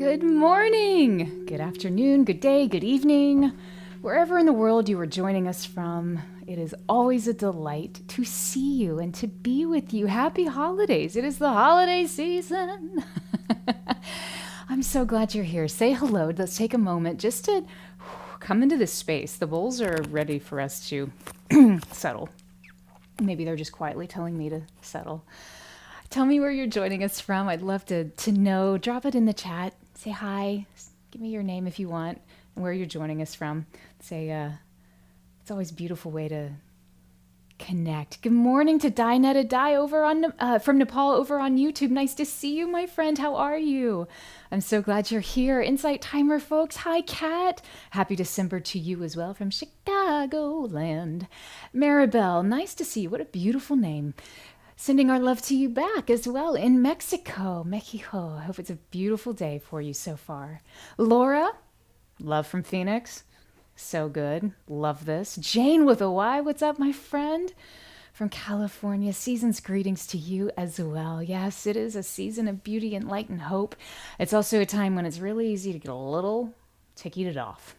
Good morning, good afternoon, good day, good evening. Wherever in the world you are joining us from, it is always a delight to see you and to be with you. Happy holidays. It is the holiday season. I'm so glad you're here. Say hello. Let's take a moment just to come into this space. The bowls are ready for us to settle. Maybe they're just quietly telling me to settle. Tell me where you're joining us from. I'd love to know. Drop it in the chat. Say hi. Give me your name if you want and where you're joining us from. Say, it's always a beautiful way to connect. Good morning to Dinetta Di over on from Nepal over on YouTube. Nice to see you, my friend. How are you? I'm so glad you're here. Insight Timer folks. Hi, Kat. Happy December to you as well from Chicagoland. Maribel, nice to see you. What a beautiful name. Sending our love to you back as well in Mexico. I hope it's a beautiful day for you so far. Laura, love from Phoenix. So good. Love this. Jane with a Y. What's up, my friend? From California. Season's greetings to you as well. Yes, it is a season of beauty and light and hope. It's also a time when it's really easy to get a little ticketed off.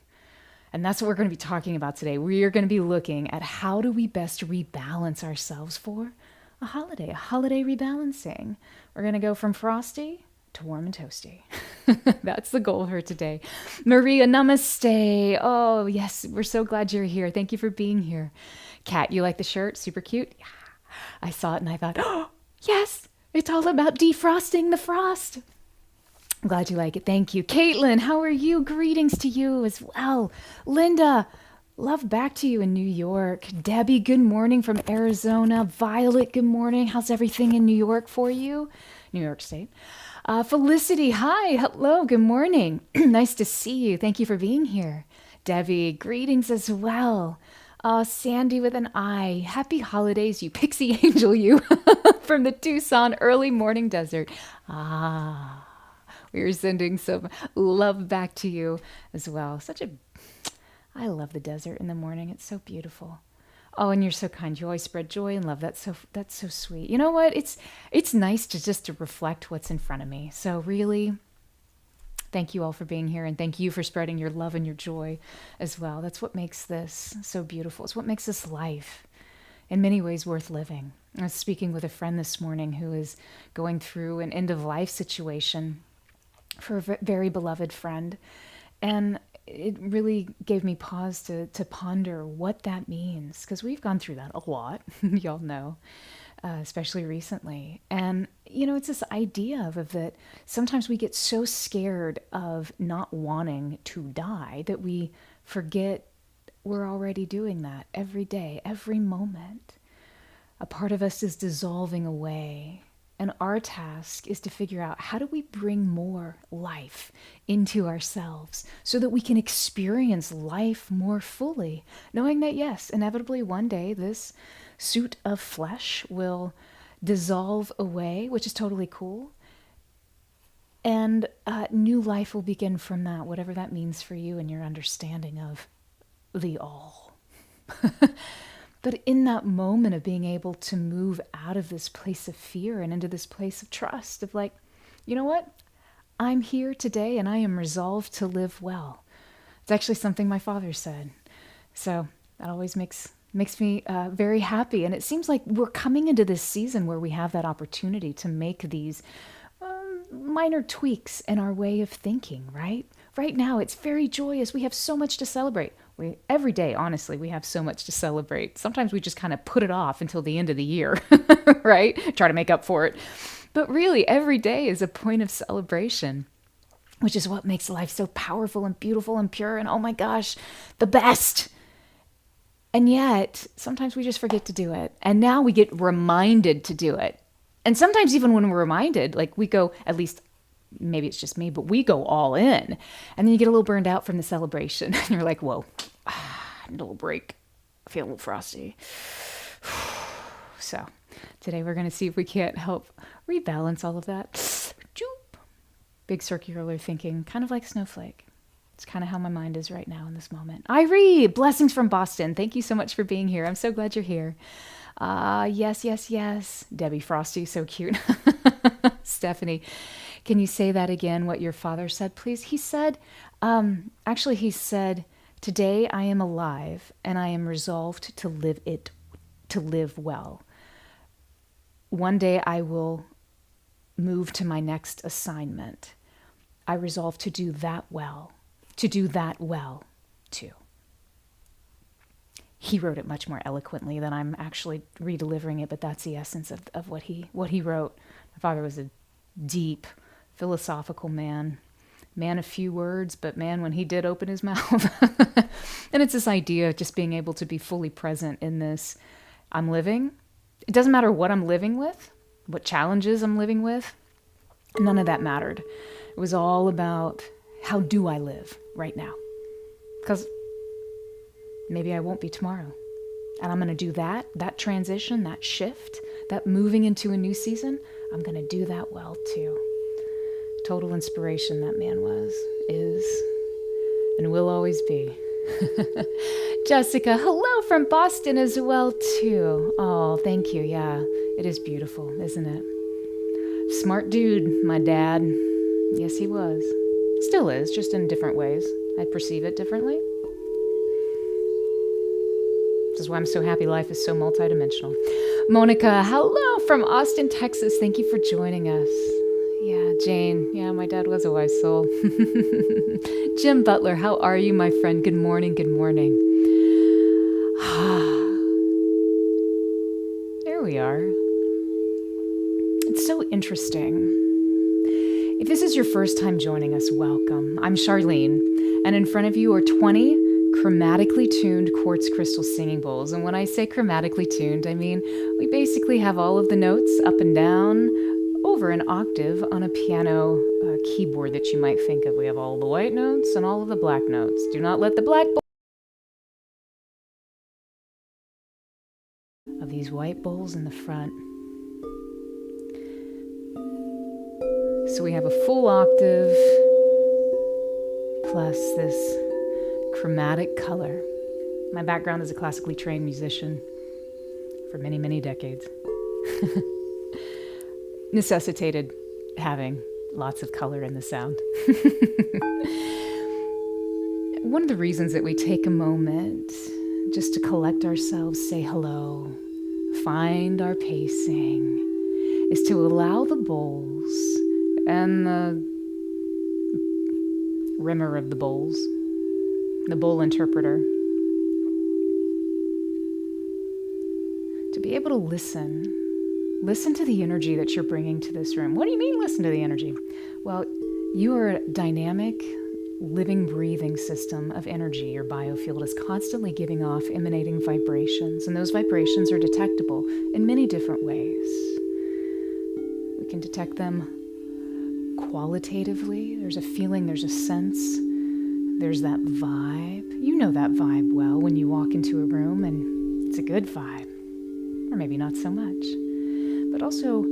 And that's what we're going to be talking about today. We are going to be looking at how do we best rebalance ourselves for a holiday rebalancing. We're going to go from frosty to warm and toasty. That's the goal for today. Maria, namaste. Oh, yes, we're so glad you're here. Thank you for being here. Kat, you like the shirt? Super cute. Yeah. I saw it and I thought, oh, yes, it's all about defrosting the frost. I'm glad you like it. Thank you. Caitlin, how are you? Greetings to you as well. Linda, love back to you in New York. Debbie, good morning from Arizona. Violet, good morning. How's everything in New York for you? New York State. Felicity, hi. Hello, good morning. Nice to see you. Thank you for being here. Debbie, greetings as well. Sandy with an I. Happy holidays, you pixie angel, you. From the Tucson early morning desert. We are sending some love back to you as well. I love the desert in the morning. It's so beautiful. Oh, and you're so kind. You always spread joy and love. That's so sweet. You know what? It's nice to reflect what's in front of me. So really, thank you all for being here, and thank you for spreading your love and your joy as well. That's what makes this so beautiful. It's what makes this life in many ways worth living. I was speaking with a friend this morning who is going through an end of life situation for a very beloved friend, and it really gave me pause to ponder what that means, because we've gone through that a lot, y'all know, especially recently. And, it's this idea of that sometimes we get so scared of not wanting to die that we forget we're already doing that every day, every moment. A part of us is dissolving away. And our task is to figure out, how do we bring more life into ourselves so that we can experience life more fully, knowing that, yes, inevitably one day this suit of flesh will dissolve away, which is totally cool. And new life will begin from that, whatever that means for you and your understanding of the all. But in that moment of being able to move out of this place of fear and into this place of trust, of like, you know what? I'm here today and I am resolved to live well. It's actually something my father said. So that always makes me very happy. And it seems like we're coming into this season where we have that opportunity to make these minor tweaks in our way of thinking, right? Right now, it's very joyous. We have so much to celebrate. Every day, honestly, we have so much to celebrate. Sometimes we just kind of put it off until the end of the year, right? Try to make up for it. But really, every day is a point of celebration, which is what makes life so powerful and beautiful and pure and, oh my gosh, the best. And yet, sometimes we just forget to do it. And now we get reminded to do it. And sometimes even when we're reminded, like we go, at least maybe it's just me, but we go all in. And then you get a little burned out from the celebration. And you're like, whoa, I need a little break. I feel a little frosty. So today we're going to see if we can't help rebalance all of that. Big circular thinking, kind of like snowflake. It's kind of how my mind is right now in this moment. Irie, blessings from Boston. Thank you so much for being here. I'm so glad you're here. Yes. Debbie Frosty, so cute. Stephanie. Can you say that again, what your father said, please? He said, he said, today I am alive and I am resolved to live well. One day I will move to my next assignment. I resolve to do that well too. He wrote it much more eloquently than I'm actually redelivering it, but that's the essence of what he wrote. My father was a deep, philosophical man of few words, but man, when he did open his mouth. And it's this idea of just being able to be fully present in this. I'm living. It doesn't matter what I'm living with, what challenges I'm living with. None of that mattered. It was all about, how do I live right now? Because maybe I won't be tomorrow. And I'm going to do that transition, that shift, that moving into a new season. I'm going to do that well too. Total inspiration that man was, is, and will always be. Jessica, hello from Boston as well too. Oh, thank you. Yeah, it is beautiful, isn't it? Smart dude, my dad. Yes, he was. Still is, just in different ways. I perceive it differently. This is why I'm so happy life is so multidimensional. Monica, hello from Austin, Texas. Thank you for joining us. Yeah, Jane. Yeah, my dad was a wise soul. Jim Butler, how are you, my friend? Good morning, good morning. There we are. It's so interesting. If this is your first time joining us, welcome. I'm Charlene, and in front of you are 20 chromatically tuned quartz crystal singing bowls. And when I say chromatically tuned, I mean we basically have all of the notes up and down over an octave on a piano keyboard that you might think of. We have all the white notes and all of the black notes. Do not let the black of these white bowls in the front. So we have a full octave plus this chromatic color. My background is a classically trained musician for many, many decades. Necessitated having lots of color in the sound. One of the reasons that we take a moment just to collect ourselves, say hello, find our pacing, is to allow the bowls and the rimmer of the bowls, the bowl interpreter, to be able to listen to the energy that you're bringing to this room. What do you mean, listen to the energy? Well, you are a dynamic, living, breathing system of energy. Your biofield is constantly giving off, emanating vibrations, and those vibrations are detectable in many different ways. We can detect them qualitatively. There's a feeling, there's a sense, there's that vibe. You know that vibe well when you walk into a room and it's a good vibe, or maybe not so much. But also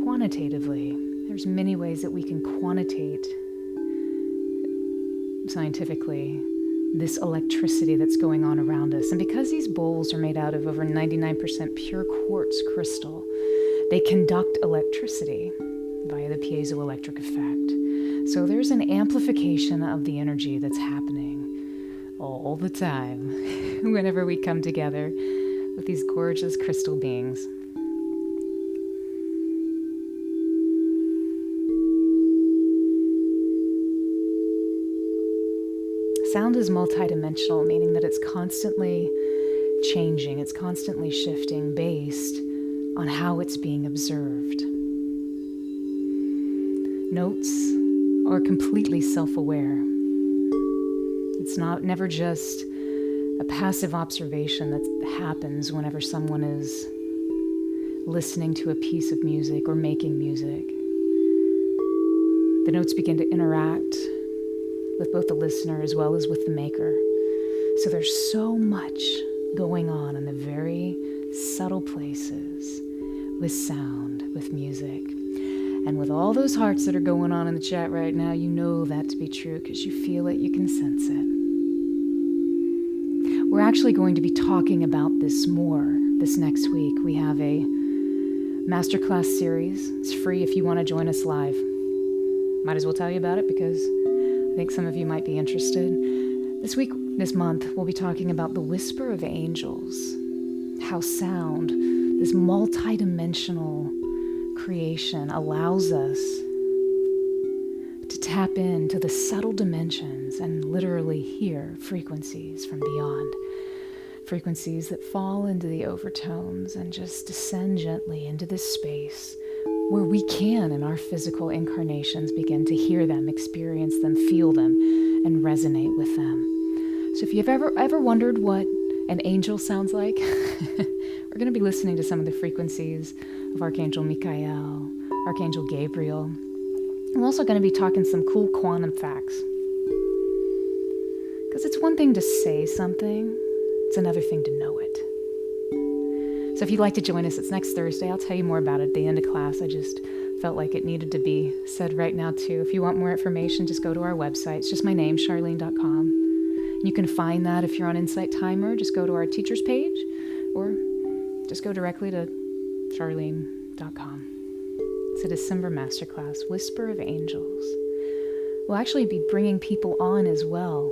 quantitatively, there's many ways that we can quantitate scientifically this electricity that's going on around us. And because these bowls are made out of over 99% pure quartz crystal, they conduct electricity via the piezoelectric effect. So there's an amplification of the energy that's happening all the time whenever we come together with these gorgeous crystal beings. Sound is multidimensional, meaning that it's constantly changing, it's constantly shifting based on how it's being observed. Notes are completely self-aware. It's never just a passive observation that happens whenever someone is listening to a piece of music or making music. The notes begin to interact with both the listener as well as with the maker. So there's so much going on in the very subtle places with sound, with music. And with all those hearts that are going on in the chat right now, you know that to be true because you feel it, you can sense it. We're actually going to be talking about this more this next week. We have a Masterclass series. It's free if you want to join us live. Might as well tell you about it because I think some of you might be interested. This month, we'll be talking about the whisper of angels, how sound, this multi-dimensional creation, allows us to tap into the subtle dimensions and literally hear frequencies from beyond. Frequencies that fall into the overtones and just descend gently into this space where we can, in our physical incarnations, begin to hear them, experience them, feel them, and resonate with them. So if you've ever wondered what an angel sounds like, we're going to be listening to some of the frequencies of Archangel Michael, Archangel Gabriel. I'm also going to be talking some cool quantum facts. Because it's one thing to say something, it's another thing to know it. So if you'd like to join us, it's next Thursday. I'll tell you more about it at the end of class. I just felt like it needed to be said right now too. If you want more information, just go to our website. It's just my name, Charleene.com. You can find that if you're on Insight Timer. Just go to our teachers page or just go directly to Charleene.com. It's a December Masterclass, Whisper of Angels. We'll actually be bringing people on as well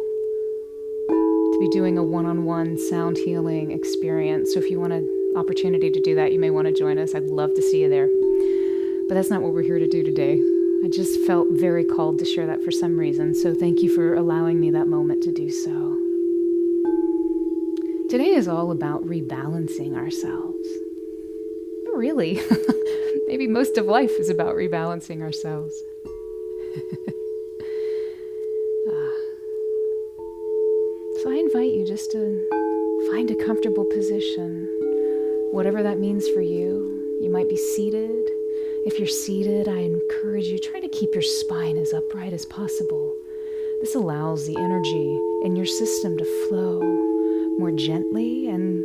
to be doing a one-on-one sound healing experience. So if you want an opportunity to do that, you may want to join us. I'd love to see you there. But that's not what we're here to do today. I just felt very called to share that for some reason. So thank you for allowing me that moment to do so. Today is all about rebalancing ourselves. But really, maybe most of life is about rebalancing ourselves. So I invite you just to find a comfortable position, whatever that means for you. You might be seated. If you're seated, I encourage you, try to keep your spine as upright as possible. This allows the energy in your system to flow more gently and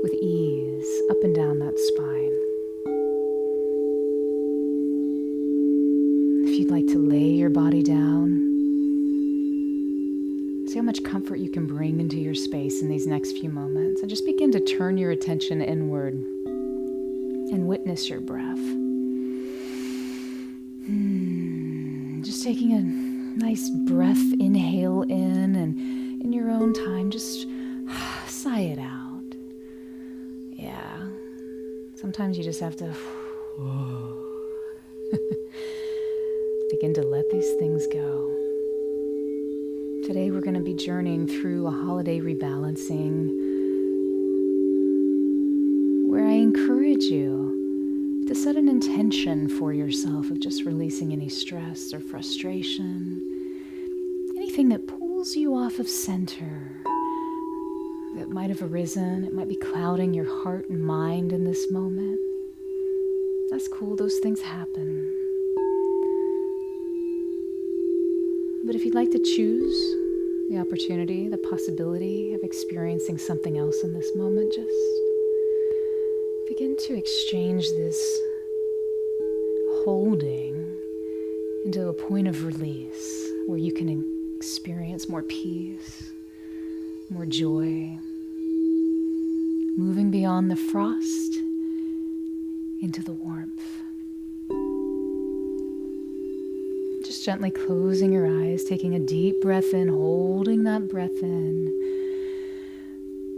with ease up and down that spine. If you'd like to lay your body down, see how much comfort you can bring into your space in these next few moments, and just begin to turn your attention inward and witness your breath. Just taking a nice breath, inhale in, and in your own time, just sigh it out. Yeah. Sometimes you just have to begin to let these things go. Today we're going to be journeying through a holiday rebalancing where I encourage you to set an intention for yourself of just releasing any stress or frustration, anything that pulls you off of center that might have arisen. It might be clouding your heart and mind in this moment. That's cool, those things happen. But if you'd like to choose the opportunity, the possibility of experiencing something else in this moment, just begin to exchange this holding into a point of release where you can experience more peace, more joy, moving beyond the frost into the warmth. Just gently closing your eyes, taking a deep breath in, holding that breath in.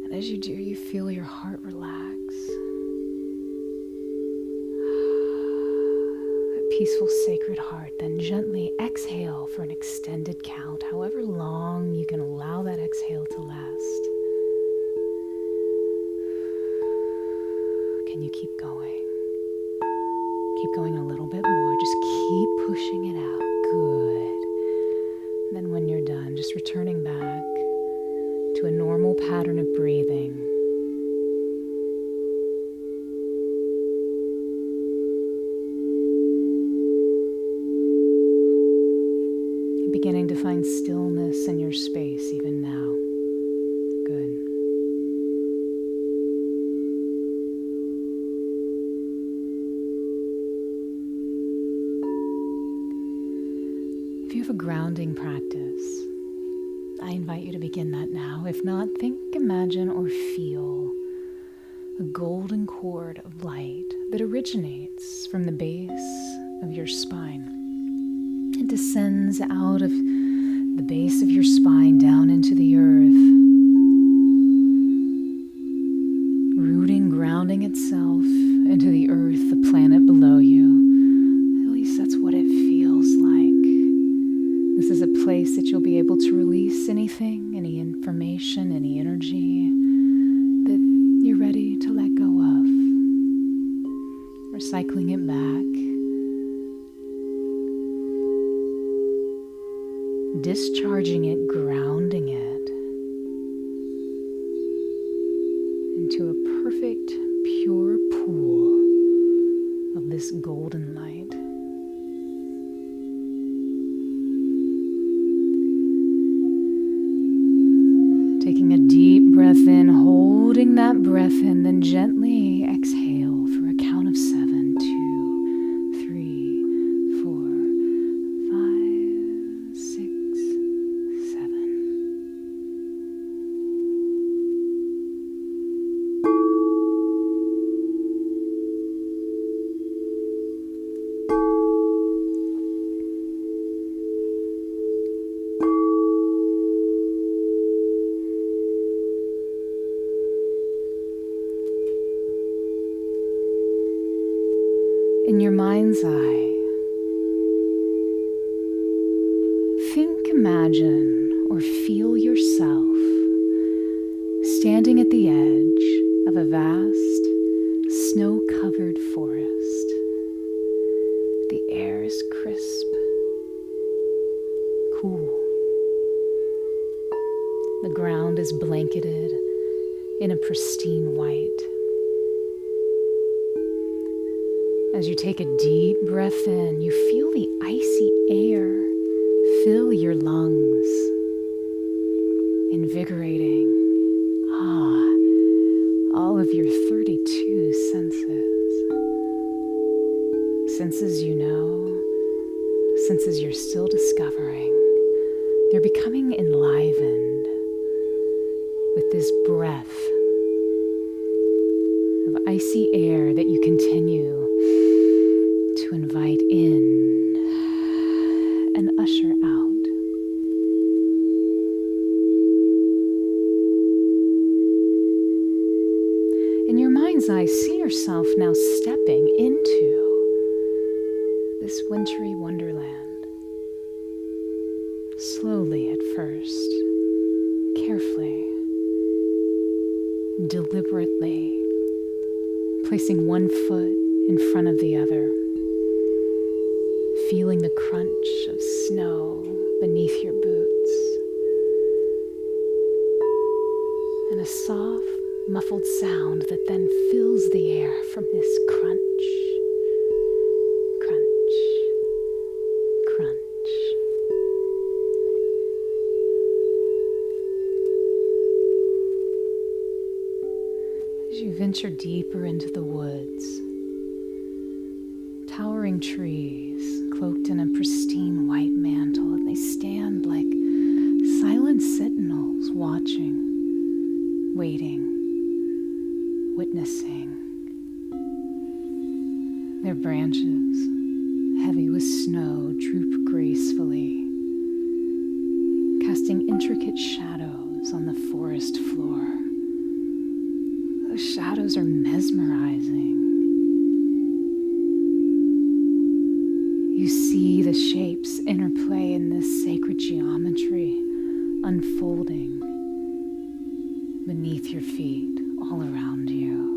And as you do, you feel your heart relax. That peaceful, sacred heart. Then gently exhale for an extended count, however long you can allow that exhale to last. Can you keep going? Keep going a little bit more. Just keep pushing it out. Good. And then when you're done, just returning back to a normal pattern of breathing. And beginning to find stillness in your space even now. Good. If you have a grounding practice, I invite you to begin that now. If not, think, imagine, or feel a golden cord of light that originates from the base of your spine. It descends out of the base of your spine down into the earth, rooting, grounding itself into the earth, the planet below you. At least that's what it feels like. This is a place that you'll be able to release anything, any information, any energy that you're ready to let go of. Recycling it back. Discharging it, grounding it into a perfect, pure pool of this golden light. Taking a deep breath in, holding that breath in, then gently exhale for a count of 7. 2, 3, 4, 5, 6, 7. In your mind's eye, think, imagine, or feel yourself standing at the edge of a vast, snow-covered forest. The air is crisp, cool. The ground is blanketed in a pristine white. As you take a deep breath in, you feel the icy air fill your lungs, invigorating, all of your 32 senses. Senses you know, senses you're still discovering. They're becoming enlivened with this breath of icy air that you continue to invite in and usher out. In your mind's eye, see yourself now stepping into this wintry wonderland. Slowly at first, carefully, deliberately, placing one foot in front of the other, feeling the crunch of snow beneath your boots, and a soft, muffled sound that then fills the air from this crunch, crunch, crunch. As you venture deeper into the woods, towering trees cloaked in a pristine white mantle, and they stand like silent sentinels, watching, waiting, witnessing. Their branches, heavy with snow, droop gracefully, casting intricate shadows on the forest floor. Those shadows are mesmerizing. You see the shapes interplay in this sacred geometry unfolding beneath your feet, all around you.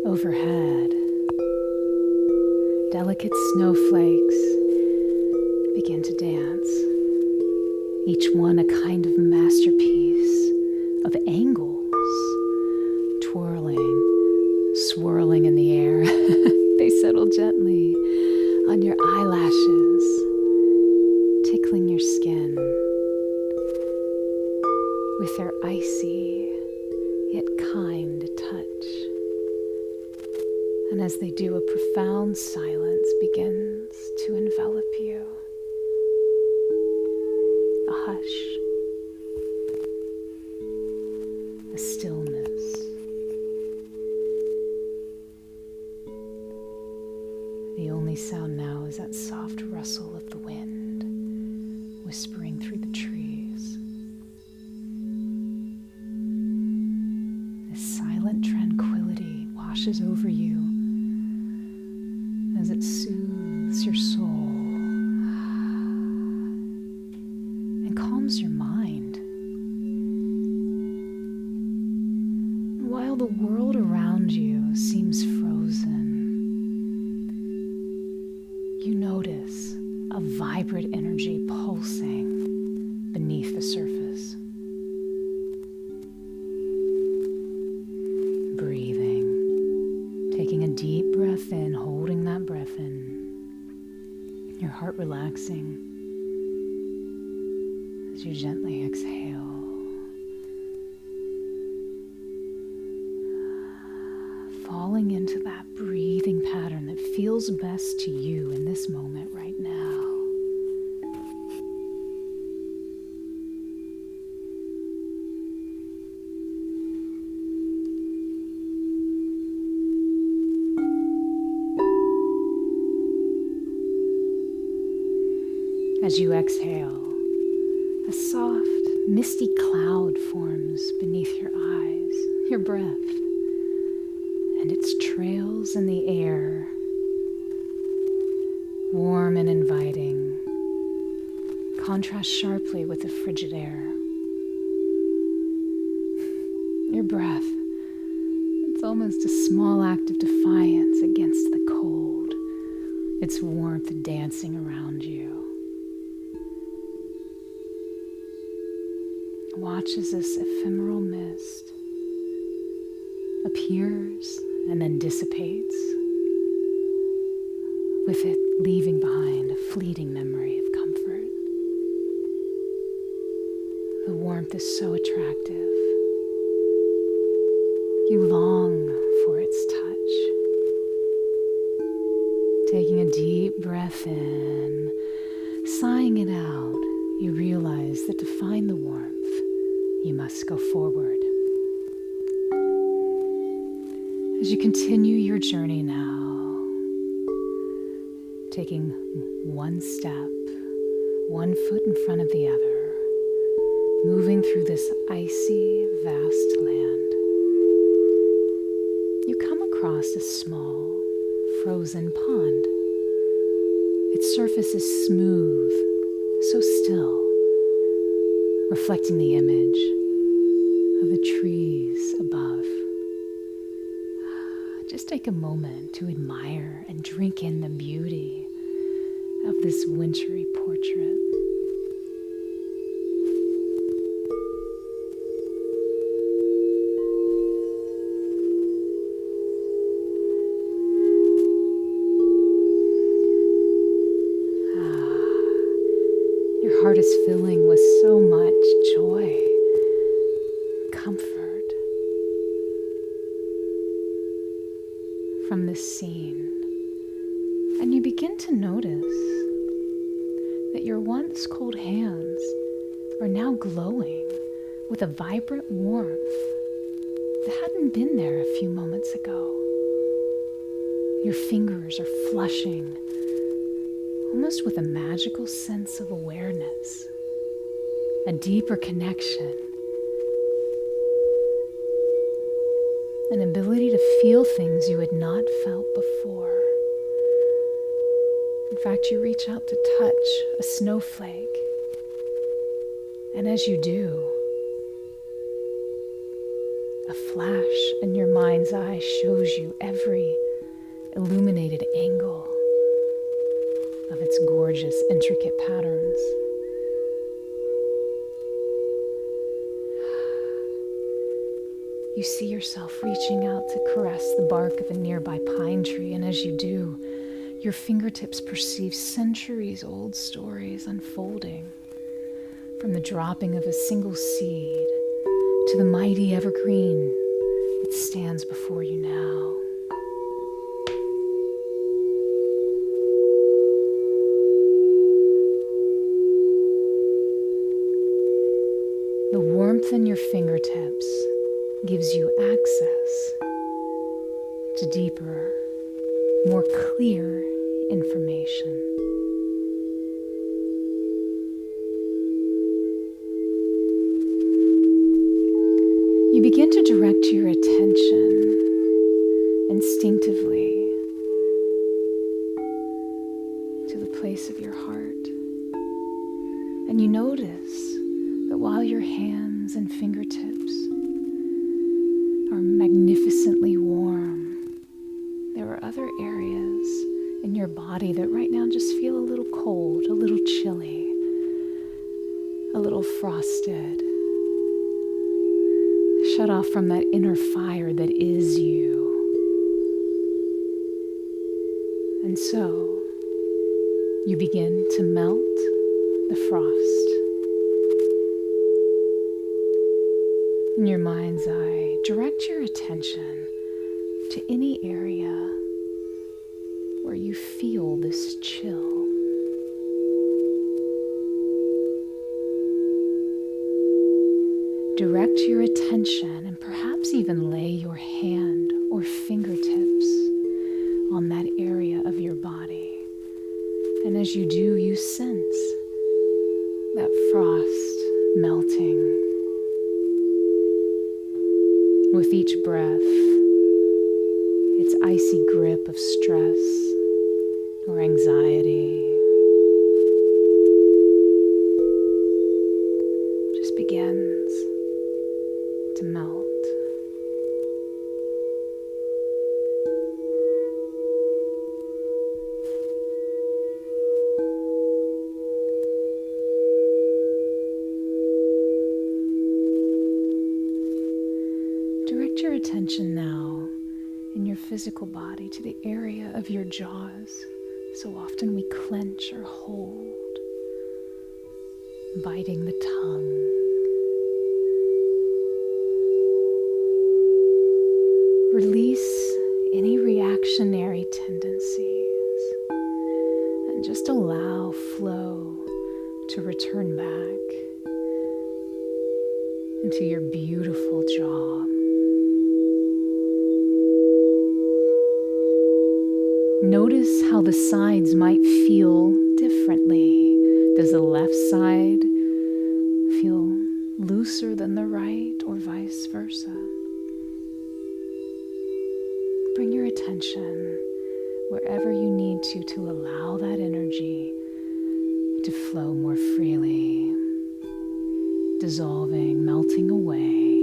Overhead, delicate snowflakes begin to dance, each one a kind of masterpiece of angles, twirling, swirling in the air. They settle gently on your eyelashes, tickling your skin, with their icy yet kind touch. And as they do, a profound silence begins to envelop you. A hush, a stillness. The only sound now is that soft rustle of the wind, whispering through the trees. This silent tranquility washes over you as it soothes your soul and calms your mind. While the world around you seems frozen, you notice a vibrant energy pulsing beneath the surface. Breathing, taking a deep breath in, holding that breath in, your heart relaxing as you gently exhale. Falling into that breathing pattern that feels best to you in this moment right now. As you exhale, a soft, misty cloud forms beneath your eyes, your breath, and its trails in the air, warm and inviting, contrast sharply with the frigid air. Your breath, it's almost a small act of defiance against the cold, its warmth dancing around you. Watch as this ephemeral mist appears and then dissipates, with it leaving behind a fleeting memory of comfort. The warmth is so attractive. You long for its touch. Taking a deep breath in, sighing it out, you realize that to find the warmth, you must go forward. As you continue your journey now, taking one step, one foot in front of the other, moving through this icy, vast land, you come across a small, frozen pond. Its surface is smooth, so still, reflecting the image of the trees above. Just take a moment to admire and drink in the beauty of this wintry portrait. Your heart is filling with so much joy, comfort from this scene, and you begin to notice that your once cold hands are now glowing with a vibrant warmth that hadn't been there a few moments ago. Your fingers are flushing, almost with a magical sense of awareness, a deeper connection, an ability to feel things you had not felt before. In fact, you reach out to touch a snowflake, and as you do, a flash in your mind's eye shows you every illuminated angle of its gorgeous, intricate patterns. You see yourself reaching out to caress the bark of a nearby pine tree, and as you do, your fingertips perceive centuries-old stories unfolding, from the dropping of a single seed to the mighty evergreen that stands before you now. The warmth in your fingertips gives you access to deeper, more clear information. You begin to direct your attention instinctively to the place of your heart. And you notice that while your hands and fingertips are magnificently warm, there are other areas in your body that right now just feel a little cold, a little chilly, a little frosted, shut off from that inner fire that is you. And so you begin to melt the frost. In your mind's eye, direct your attention to any area where you feel this chill. Direct your attention and perhaps even lay your hand or fingertips on that area of your body. And as you do, you sense that frost melting. With each breath, its icy grip of stress or anxiety just begins to melt. Direct your attention now in your physical body to the area of your jaws. So often we clench or hold, biting the tongue. Release any reactionary tendencies and just allow flow to return back into your beautiful jaw. Notice how the sides might feel differently. Does the left side feel looser than the right, or vice versa? Bring your attention wherever you need to allow that energy to flow more freely, dissolving, melting away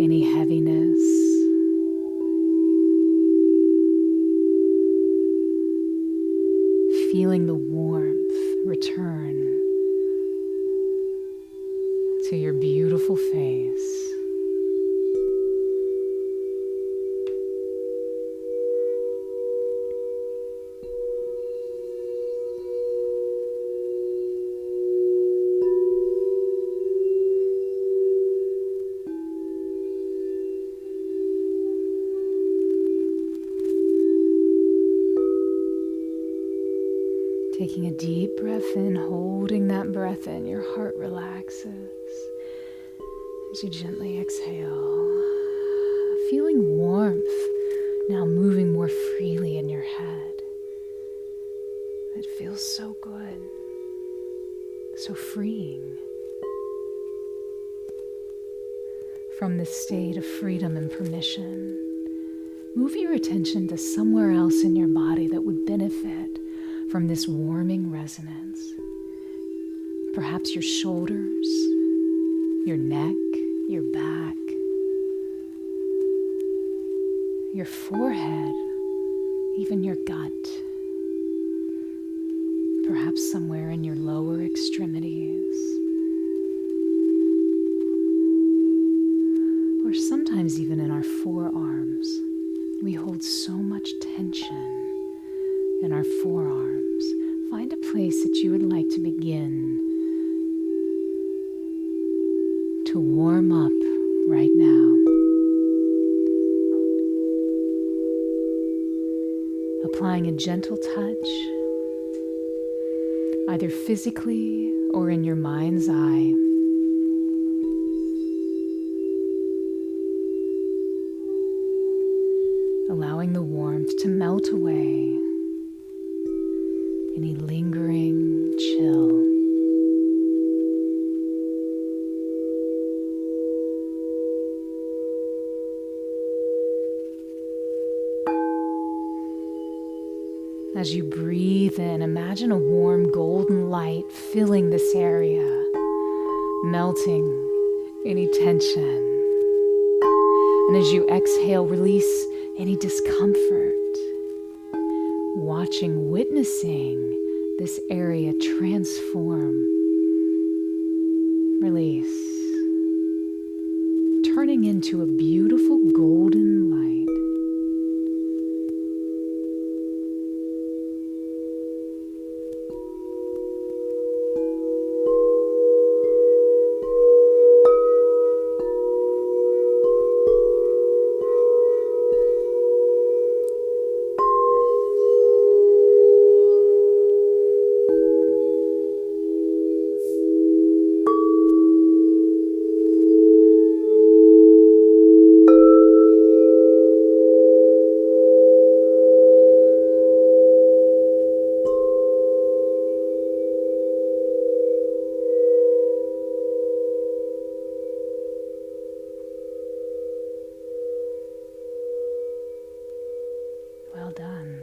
any heaviness, feeling the warmth return to your beautiful face. Taking a deep breath in, holding that breath in, your heart relaxes. As you gently exhale, feeling warmth now moving more freely in your head. It feels so good, so freeing. From this state of freedom and permission, move your attention to somewhere else in your body that would benefit from this warming resonance. Perhaps your shoulders, your neck, your back, your forehead, even your gut. Perhaps somewhere in your lower extremities. Or sometimes even in our forearms. We hold so much tension in our forearms. Find a place that you would like to begin to to warm up right now. Applying a gentle touch, either physically or in your mind's eye. Allowing the warmth to melt away any lingering chill. As you breathe in, imagine a warm golden light filling this area, melting any tension. And as you exhale, release any discomfort. Witnessing this area transform, release, turning into a beautiful golden light. Well done.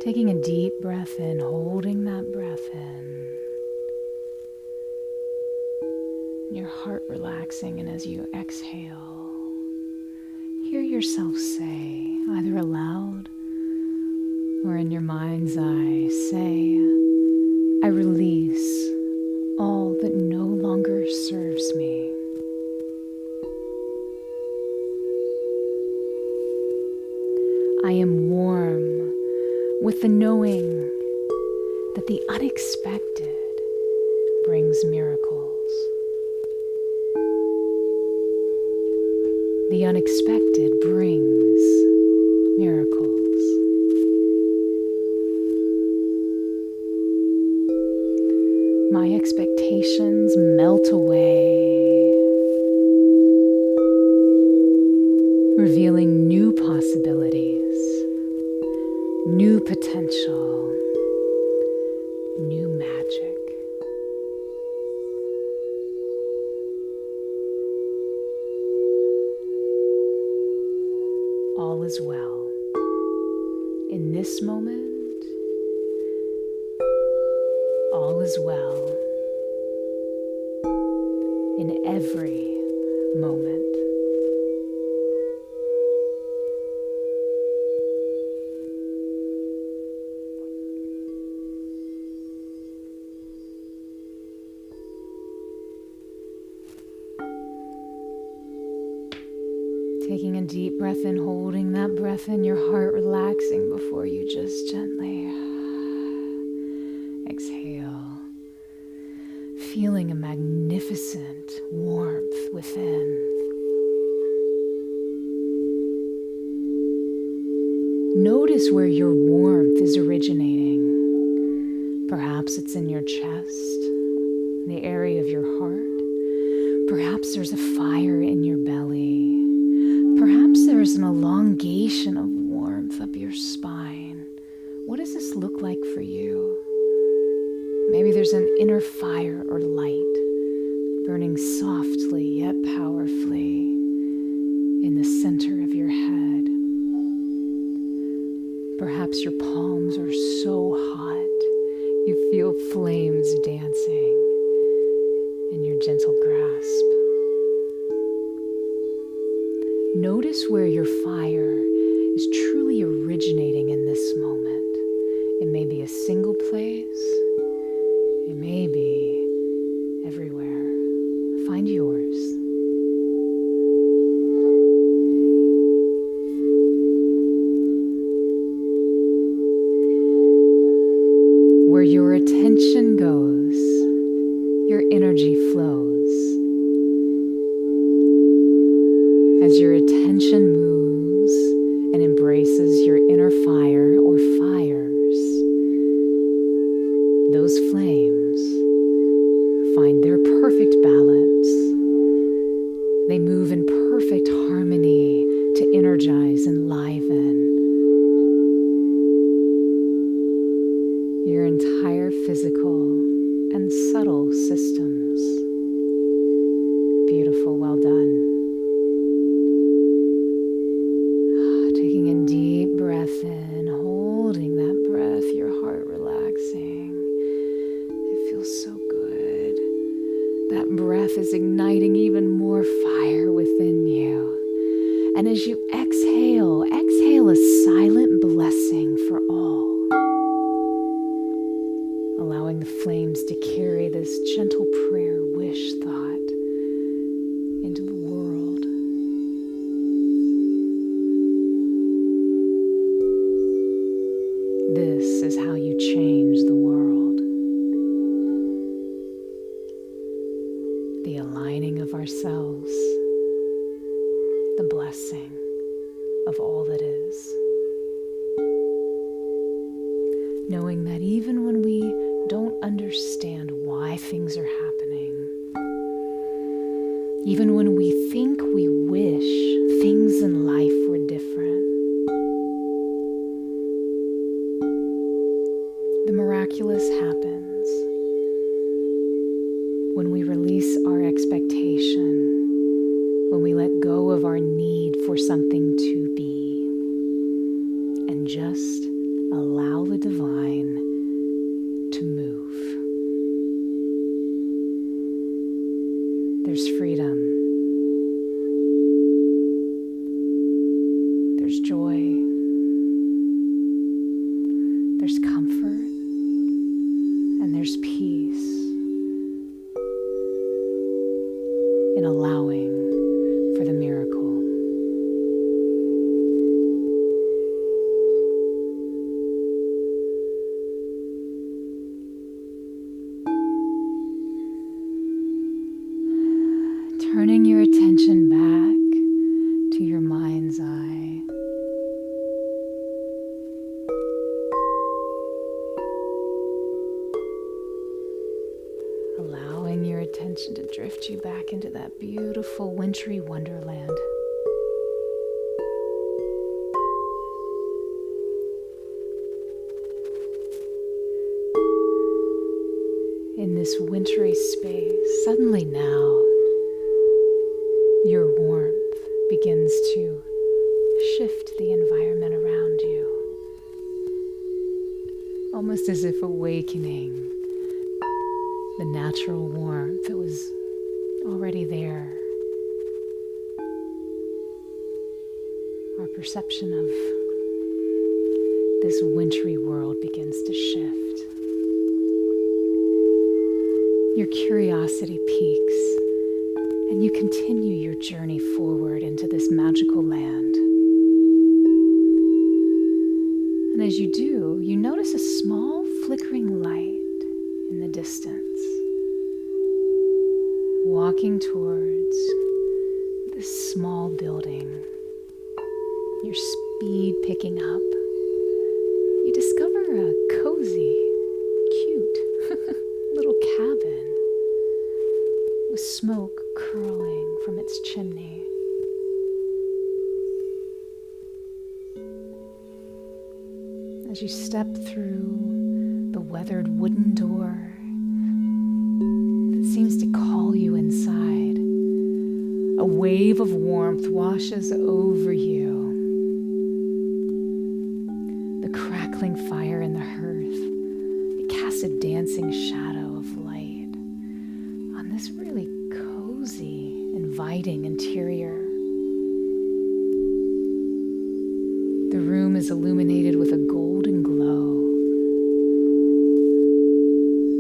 Taking a deep breath in, holding that breath in. Your heart relaxing, and as you exhale, hear yourself say, either aloud or in your mind's eye, say, I release all that no longer serves me. I am warm with the knowing that the unexpected brings miracles. The unexpected brings miracles. My expectations melt away, revealing new possibilities, new potential, new magic. All is well. In this moment, all is well. In every moment. Taking a deep breath in, holding that breath in, your heart relaxing before you just gently exhale. Feeling a magnificent warmth within. Notice where your warmth is originating. Perhaps it's in your chest, the area of your heart. Perhaps there's a fire in your belly. Perhaps there's an elongation of warmth up your spine. What does this look like for you? Maybe there's an inner fire or light burning softly yet powerfully in the center of your head. Perhaps your palms are so hot you feel flames dancing in your gentle grasp. Notice where your fire is truly originating in this moment. It may be a single place. It may be everywhere. Find yours. This is how you change the world. The aligning of ourselves, the blessing of all that is. Knowing that even when we don't understand why things are happening, even when we think we wish things in life were different, the miraculous happens when we release our expectation, when we let go of our need for something to be, and just allow the divine to move. There's freedom. There's joy. There's comfort. And there's peace in allowing for the miracle. Turning your attention back to your mind's eye. Allowing your attention to drift you back into that beautiful wintry wonderland. In this wintry space, suddenly now, your warmth begins to shift the environment around you, almost as if awakening the natural warmth that was already there. Our perception of this wintry world begins to shift. Your curiosity peaks, and you continue your journey forward into this magical land. And as you do, you notice a small flickering light in the distance, walking towards this small building. Your speed picking up. You discover a cozy, cute little cabin with smoke curling from its chimney. As you step through the weathered wooden door that seems to call you inside, a wave of warmth washes over you. The crackling fire in the hearth, it casts a dancing shadow of light on this really cozy, inviting interior. The room is illuminated with a golden glow.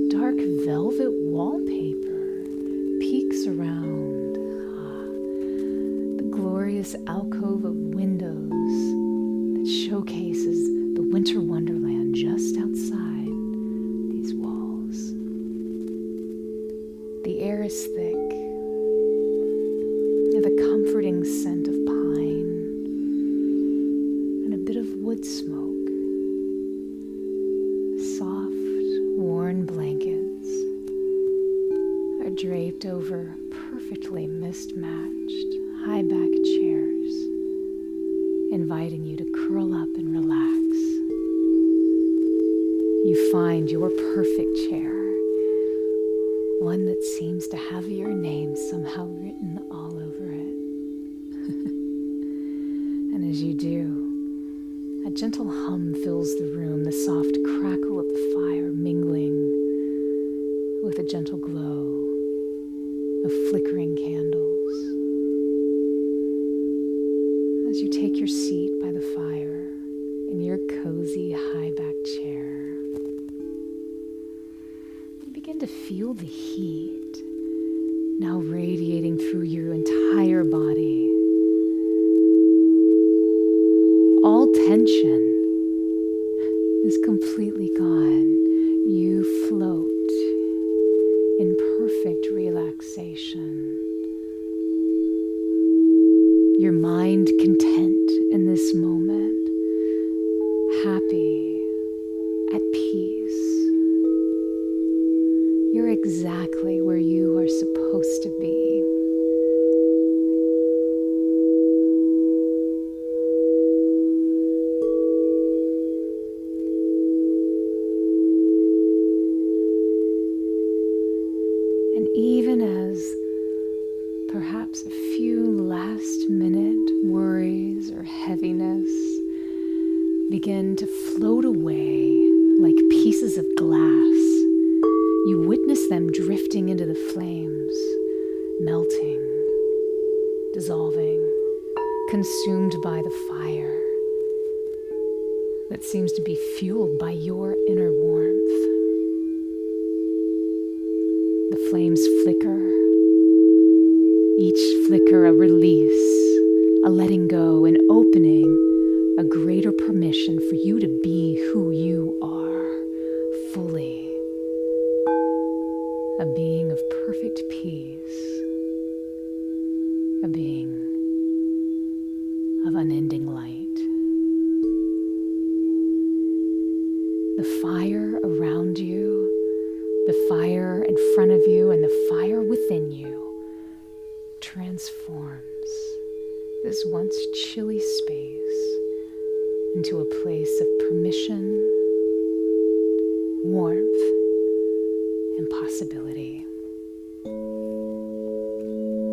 Dark velvet wallpaper peeks around. The glorious alcove of windows that showcases the winter wonderland just outside these walls. The air is thick, with a comforting scent of pine and a bit of wood smoke. Soft, worn blankets are draped over perfectly mismatched high-back chairs, inviting you to curl up and relax. You find your perfect chair, one that seems to have your name somehow written all over it. And as you do, a gentle hum fills the room, the soft crackle of the fire mingling with a gentle glow of flickering candles. As you take your seat by the fire in your cozy high-back chair, you begin to feel the heat now radiating through your entire body. All tension is completely gone. You float in perfect relaxation. Your mind content in this moment, happy, at peace. You're exactly where you are supposed to be. And even as perhaps a few last-minute worries or heaviness begin to float away like pieces of glass, you witness them drifting into the flames, melting, dissolving, consumed by the fire that seems to be fueled by your inner warmth. The flames flicker, each flicker a release, a letting go, an opening, a greater permission for you to be who you are, fully. A being of perfect peace, a being of unending light. The fire around you, the fire in front of you, and the fire within you transforms this once chilly space into a place of permission, warmth, and possibility.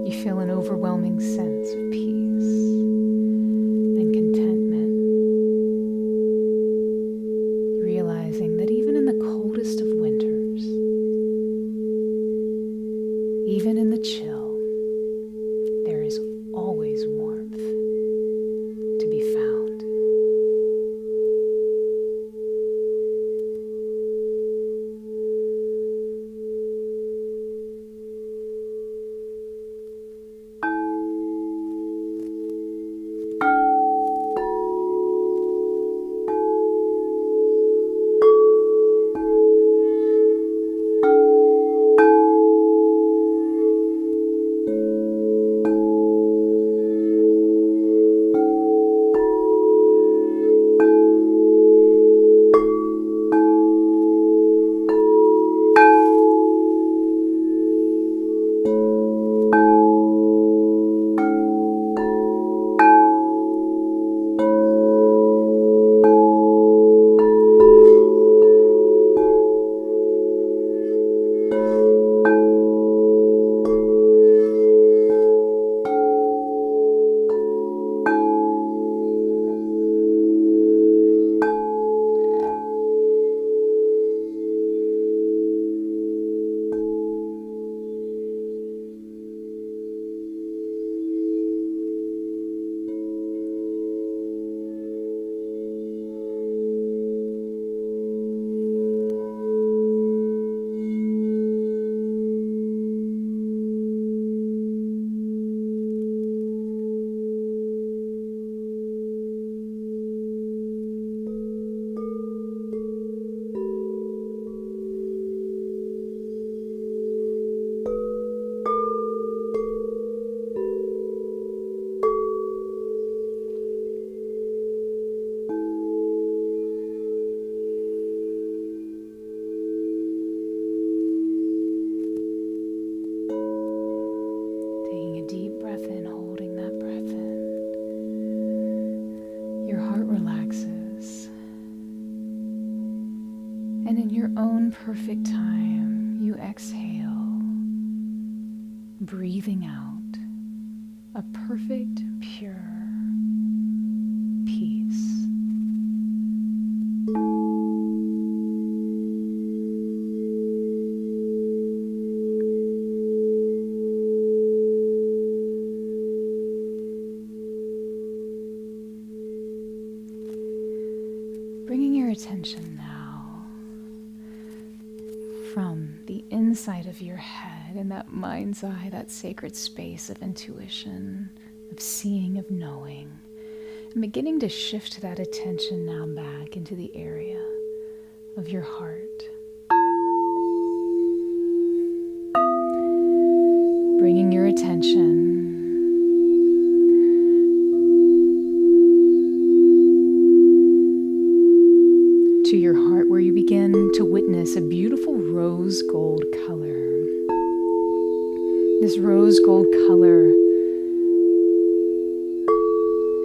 You feel an overwhelming sense of peace and contentment, realizing that even in the coldest of winters, even in the chill, there is always warmth to be found. And in your own perfect time, you exhale, breathing out a perfect, pure peace. Bringing your attention now from the inside of your head and that mind's eye, that sacred space of intuition, of seeing, of knowing, and beginning to shift that attention now back into the area of your heart. Bringing your attention to your heart, where you begin to witness a beautiful rose gold color. This rose gold color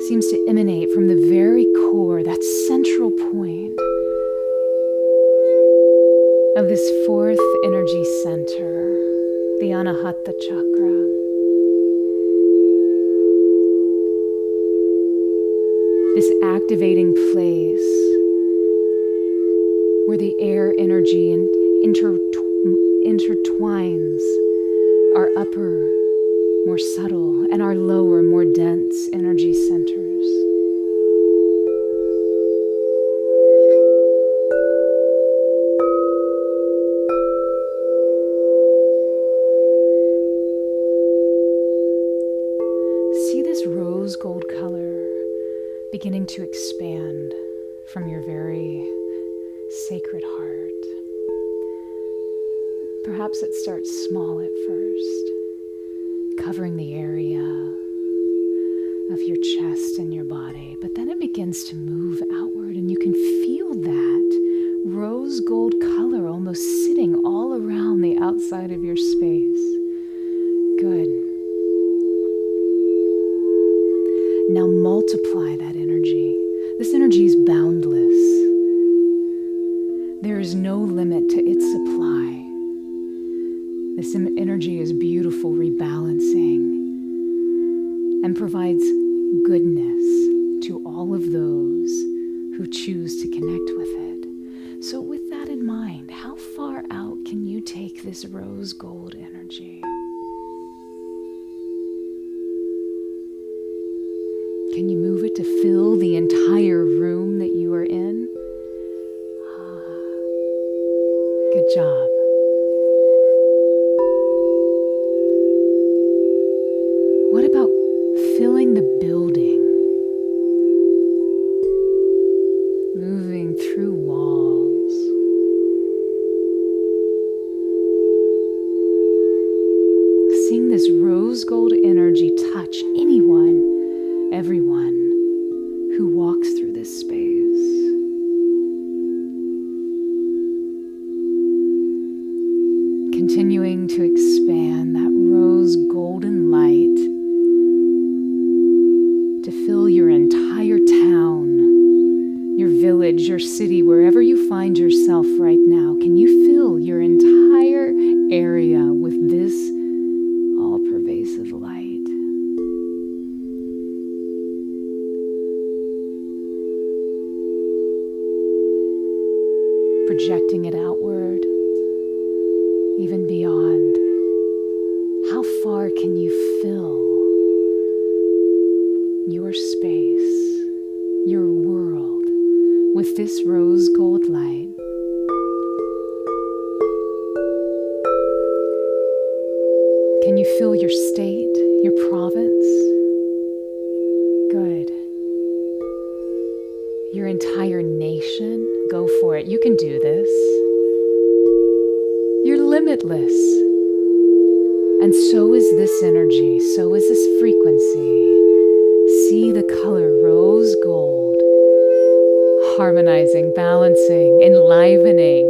seems to emanate from the very core, that central point of this fourth energy center, the Anahata chakra. This activating place where the air energy intertwines our upper, more subtle, and our lower, more dense energy centers. See this rose gold color beginning to expand from your very sacred heart. Perhaps it starts small at first, covering the area of your chest and your body, but then it begins to move outward, and you can feel that rose gold color almost sitting all around the outside of your space. Good. Now multiply that energy. This energy is boundless. There is no limit to its supply. This energy is beautiful, rebalancing, and provides goodness to all of those who choose to connect with it. So with that in mind, how far out can you take this rose gold energy? Can you move it to fill the entire room that you are in? Good job. What about filling the building? Moving through walls. Seeing this rose gold energy touch anyone, everyone who walks through this space. Continuing to expand that rose golden light to fill your entire town, your village, your city, wherever you find yourself right now. Can you fill your entire area with this all-pervasive light? Projecting it outward, even beyond. How far can you fill your space, your world, with this rose gold light? Can you fill your state, your province? Good. Your entire nation? Go for it. You can do this. You're limitless. And so is this energy, so is this frequency. See the color rose gold, harmonizing, balancing, enlivening,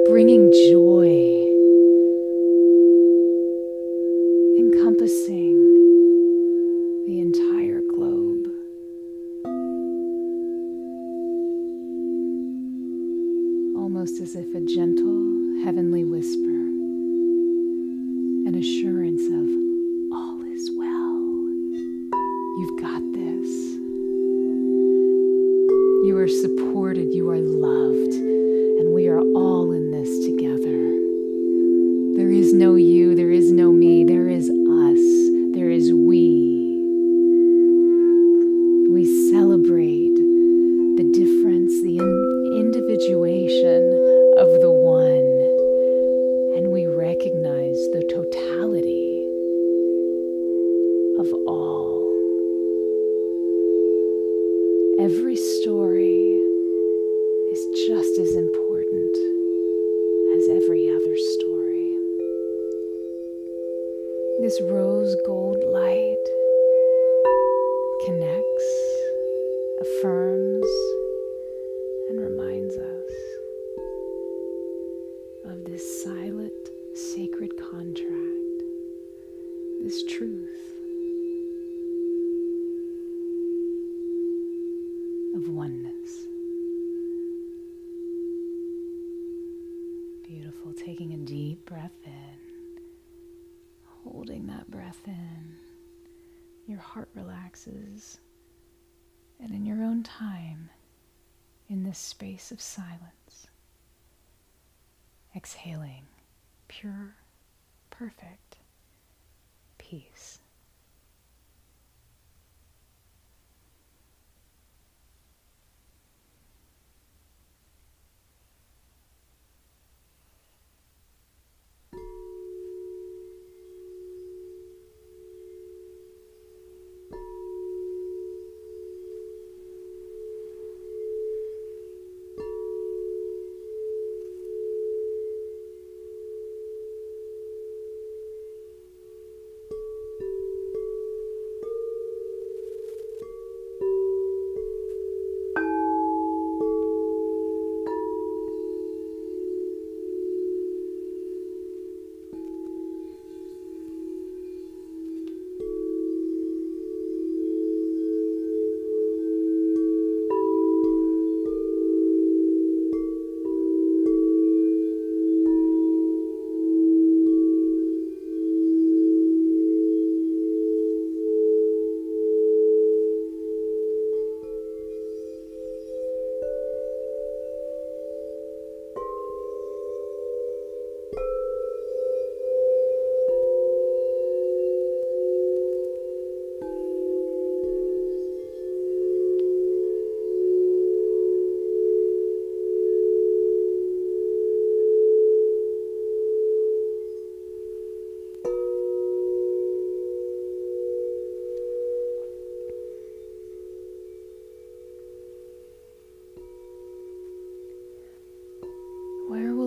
bringing joy, encompassing the entire globe. Almost as if a gentle heavenly whisper, an assurance of all is well. You've got this. You are supported, you are loved, and we are all in this together. There is no you, there is no me, there is us, there is we. We celebrate the difference, the individuation of the one, and we recognize the totality of all. Every story is just as important this rose gold light connects, affirms, and reminds us of this silent, sacred contract, this truth of oneness. Beautiful. Taking a deep breath in, holding that breath in, your heart relaxes, and in your own time, in this space of silence, exhaling pure, perfect peace.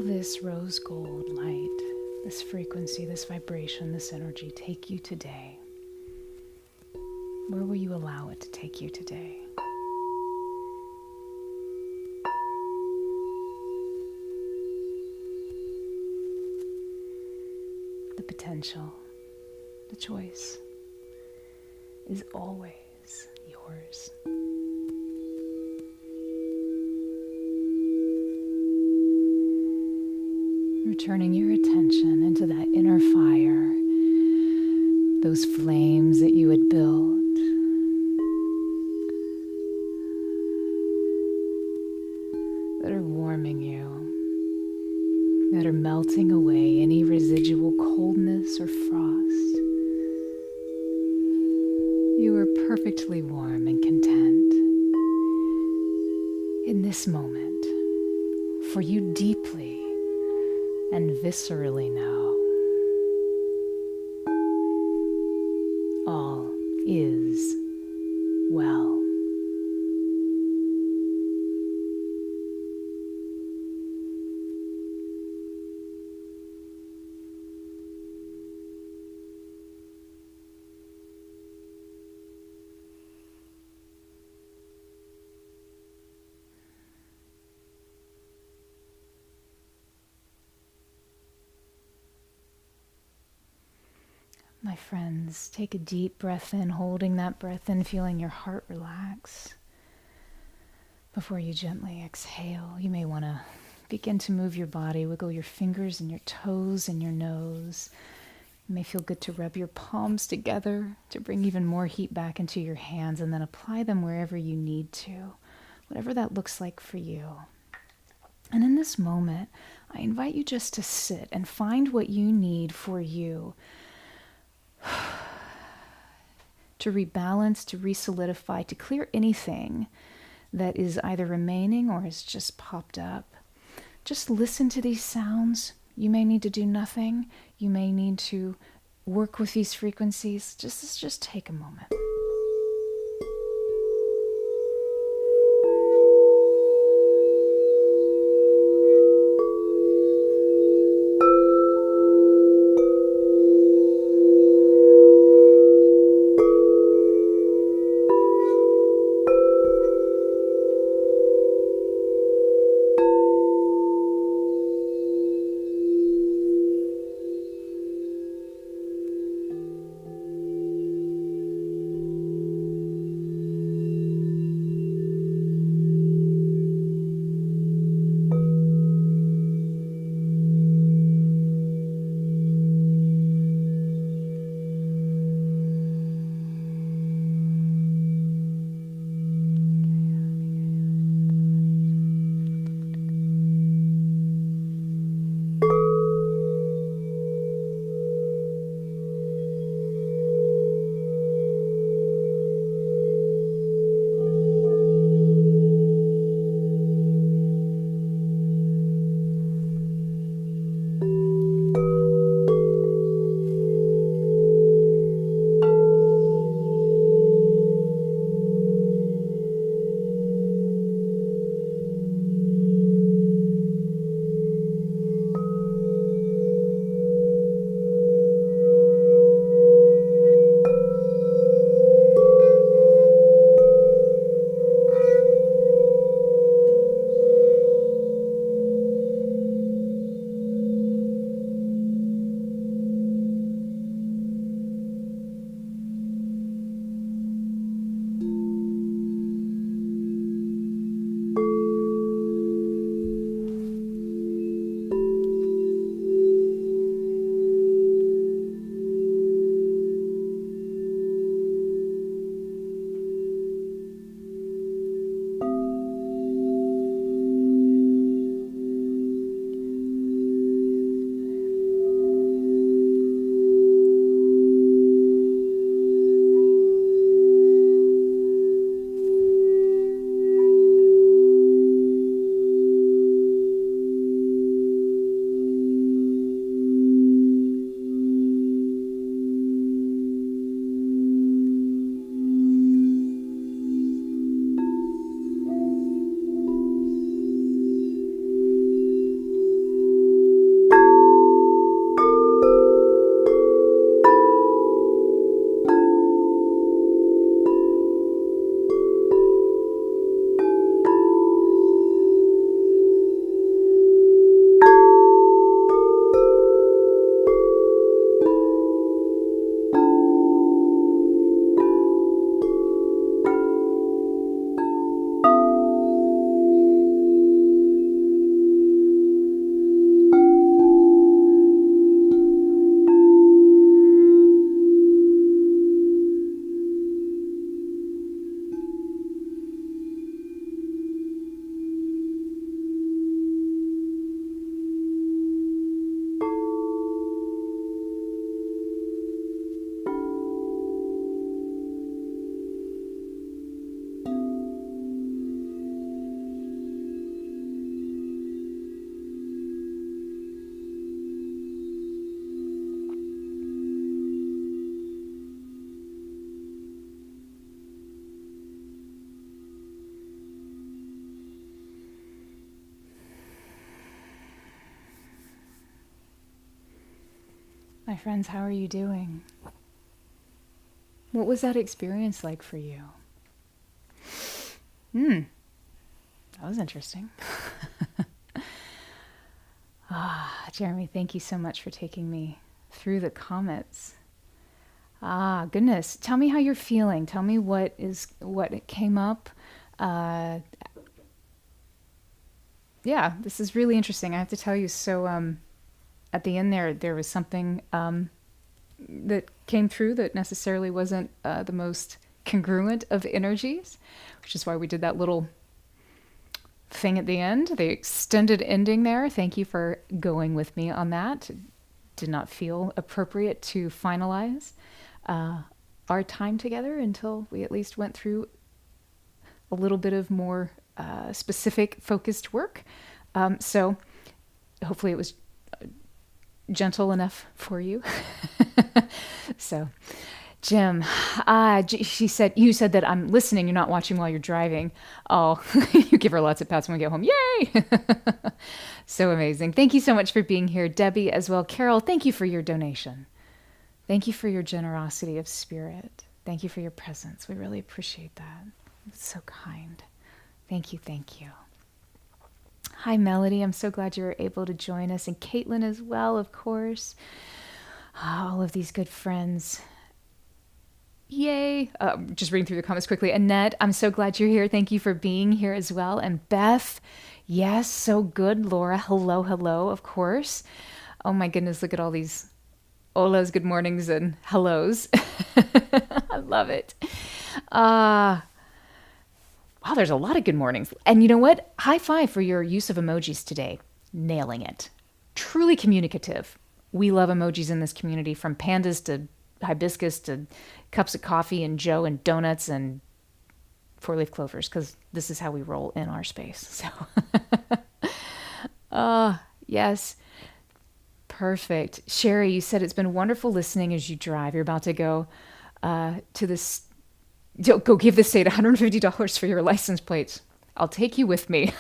This rose gold light, this frequency, this vibration, this energy take you today? Where will you allow it to take you today? The potential, the choice is always yours. Returning your attention into that inner fire, those flames that you had built. That are warming you, that are melting away any residual coldness or frost. You are perfectly warm and content in this moment, for you deeply and viscerally know all is well. My friends, take a deep breath in, holding that breath in, feeling your heart relax. Before you gently exhale, you may want to begin to move your body, wiggle your fingers and your toes and your nose. It may feel good to rub your palms together to bring even more heat back into your hands, and then apply them wherever you need to, whatever that looks like for you. And in this moment, I invite you just to sit and find what you need for you. To rebalance, to resolidify, to clear anything that is either remaining or has just popped up. Just listen to these sounds. You may need to do nothing. You may need to work with these frequencies. Just take a moment. My friends, how are you doing? What was that experience like for you? That was interesting. Jeremy, thank you so much for taking me through the comments. Goodness. Tell me how you're feeling. Tell me what came up. Yeah, this is really interesting. I have to tell you. So at the end there was something that came through that necessarily wasn't the most congruent of energies, which is why we did that little thing at the end, the extended ending there. Thank you for going with me on that. It did not feel appropriate to finalize our time together until we at least went through a little bit of more specific focused work. So hopefully it was gentle enough for you. So Jim, she said, you said that I'm listening, you're not watching while you're driving. Oh, you give her lots of pats when we get home. Yay! So amazing. Thank you so much for being here. Debbie as well. Carol, thank you for your donation. Thank you for your generosity of spirit. Thank you for your presence. We really appreciate that. It's so kind. Thank you, thank you. Hi, Melody. I'm so glad you were able to join us. And Caitlin as well, of course. All of these good friends. Yay. Just reading through the comments quickly. Annette, I'm so glad you're here. Thank you for being here as well. And Beth, yes, so good. Laura, hello, hello, of course. Oh my goodness, look at all these holas, good mornings, and hellos. I love it. Wow, there's a lot of good mornings. And you know what? High five for your use of emojis today. Nailing it. Truly communicative. We love emojis in this community, from pandas to hibiscus to cups of coffee and Joe and donuts and four-leaf clovers, because this is how we roll in our space. So, yes. Perfect. Sherry, you said it's been wonderful listening as you drive. You're about to go to this... Go give the state $150 for your license plates. I'll take you with me.